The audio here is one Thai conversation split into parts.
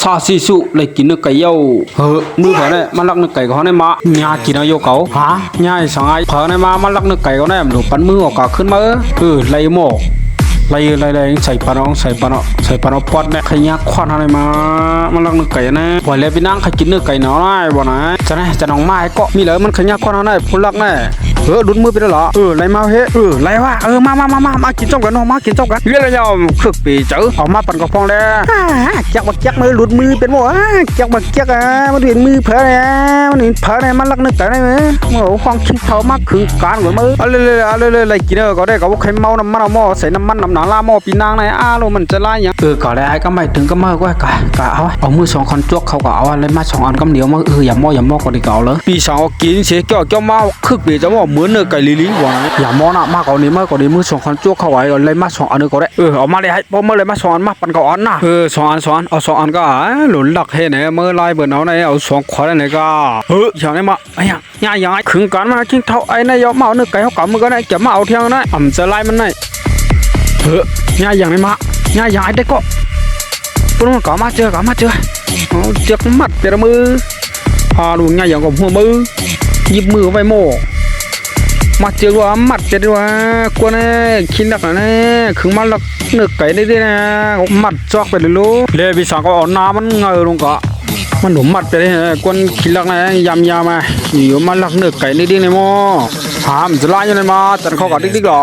ซาซิสุเลยกินนึกไก่เย้ามือเผอเนี่ยมันลักนึกไก่เขาเนี่ยมาญากินเอาโยเขาฮะญาสังไอเผอเนี่ยมามันลักนึกไก่เขาเนี่ยหลุดปั้นมือออกกาขึ้นมาไล่หมอกไล่ใส่ปานองใส่ปานอพอดเนี่ยขยักควันอะไรมามันลักนึกไก่นะปล่อยเลยพี่นั่งใครกินนึกไก่เนาะได้บ่นะจะน้องไม้ก็มีเลยมันขยักควันอะไรพูดลักแน่ดุนมือไปแล้วเหรอไล่มาเฮ้ไล่ว่ามากินจ้องกันน้องมากินจ้องกันเรื่องอะไรยอมคึกปีเจอออกมาปั่นกระพองแล้วจักมือหลุดมือเป็นหมดจักมันเห็นมือเผลอเนี่ยมันเห็นเผลอเนี่ยมันลักนึกแต่ได้ไหมโอ้ห้องขี้เท้ามากขึงการกว่ามือเอาเลยไล่กินก็ได้ก็ว่าใครเมาน้ำมันเอาหม้อใส่น้ำมันน้ำหนังล่าหม้อปีนางในโลมันจะไล่ยังก็ได้ก็ไม่ถึงก็เมื่อก็เอามือสองคนจวกเขาก็เอาอะไรมาสองอันก็เหนียวมาอย่าหม้อก็ดีเก่าเลยปีสองกินเสียเกี่ยวมาคึกปีจะว่าเหมือนเนื้อไก่ลิ้นหวานอย่าหม้อน่ะมากกว่านี้เมื่อก่อนนี้มือสองคนจวกเขาไว้เลยมาสองอันก็ได้เอามาเลยให้พอเมื่อเลยมาสองอันมาปั่นก็อันน่ะสองอันเอาสองอันก็หลุนหลักเฮ้เนี่ยเมื่อไล่เบื่อเอาเนี่ยเอาสองขวดเนี่ยก็อย่างนี้มาไอ้ยังขึงกันมาทิ้งเท่าไอ้เนี่ยยอมมาเอาเนื้อไก่เขากำมือก็ได้เก็บมาเอาเที่ยงนะจะไล่มันได้อย่างนี้มาอย่างไอ้เด็กก็ปุ๊บมันก็มาเจอเจ็บมัดเปลี่ยนมือดูอย่างกับหัวมือหยิบมือไปโม่มาเจอว่ามัดเปลี่ยนว่ากวนขี้หนักนะคือมันหลักเนื้อไก่ได้นะมัดจอกไปเลยลูกเลยพี่สาวก็เอาน้ำมันเงยลงก็มันหนุ่มมัดไปเลยกวนขี้หลักนะยำมาอยู่มันหลักเนื้อไก่ได้ในหม้อหามจะไล่ยังไงมาจันเขาก็ดิ๊กหรอ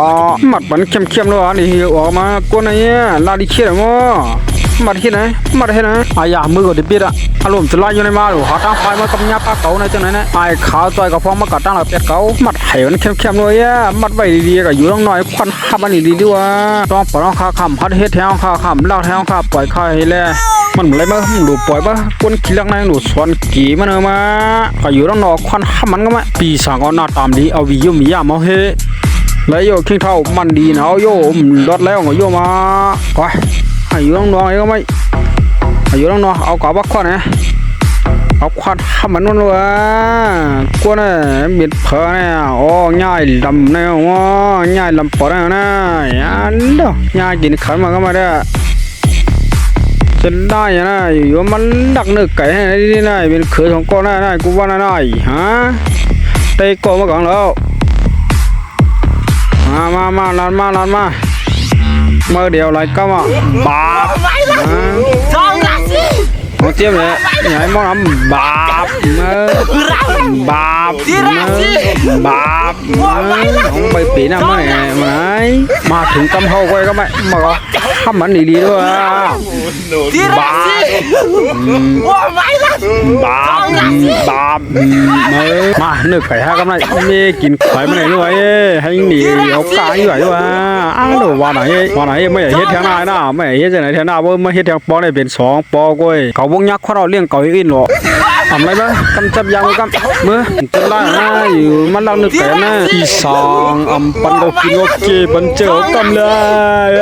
มัดมันเข้มเลยนี่ออกมากวนอะไรลาดิเชี่ยมั้งมัดที่ไหนไอ้ยามือก็ดิบิดอ่ะอารมณ์จะไล่ยังไงมาหรือหาตั้งไฟมากำยับปลาเก๋าในจังไหนนะไอ้ขาวต่อยกับฟองมากระตั้งหลับเป็ดเก๋ามัดไห่มันเข้มเลยมัดไว้ดีๆก็อยู่ต้องหน่อยควันขับมันดีๆด้วยต้องปล่อยต้องข้าขำพัดเฮ็ดแถวข้าขำลากแถวข้าปล่อยข้าให้แล้วมันอะไรบ้างหลุดปล่อยบ้างคนขี้ลักนายหลุดสวนกี่มันมาก็อยู่ต้องหน่อควันขับมันก็ไม่ปีศาจก็หน้าตามดีเอาวิวมียามาเฮแล้วโยคิงเท่ามันดีนะเอาโยรถแล้วก็โยมาก็อายุต้องนอนก็ไม่อายุต้องนอนเอากระบอกควันนะเอาควันทำมันนู่นวะกวนเนี่ยมีเผอเนี่ยโอ้ง่ายลำเนี่ยว่าง่ายลำปอดเนี่ยนะอันเดียวง่ายกินขันมาก็มาได้จะได้ยังไงอยู่มันดักเนื้อไก่ให้นี่นะเป็นเขือของก้อนได้กูว่าได้ฮะเตะก้อนมาก่อนแล้วมาลานมาเมื่อเดียวไรก็มาบาปเอาเทียมเลยอย่าให้มองน้ำบาปของใบปีน่ะเมื่อไงมาถึงกำเฮาไว้ก็ไม่มาก็ทำมันดีๆด้วยบาปมาเนื้อไก่ห้าก็ไม่มีกินไข่มาไหนด้วยให้หนีเอากายอยู่ด้วยเดี๋ยววันไหนไม่เฮ็ดแถวหน้านะไม่เฮ็ดจะไหนแถวหน้าว่าไม่เฮ็ดแถวปอได้เป็น2 ปอก้อยเขาวงยักษ์เขาเราเลี้ยงเก่าอินหรอทำไรบ้างกำจับยางกำมือจะไล่อยู่มันลังนึกแต่นะที่สองปันโอกินโอเคปันเจอกำเลย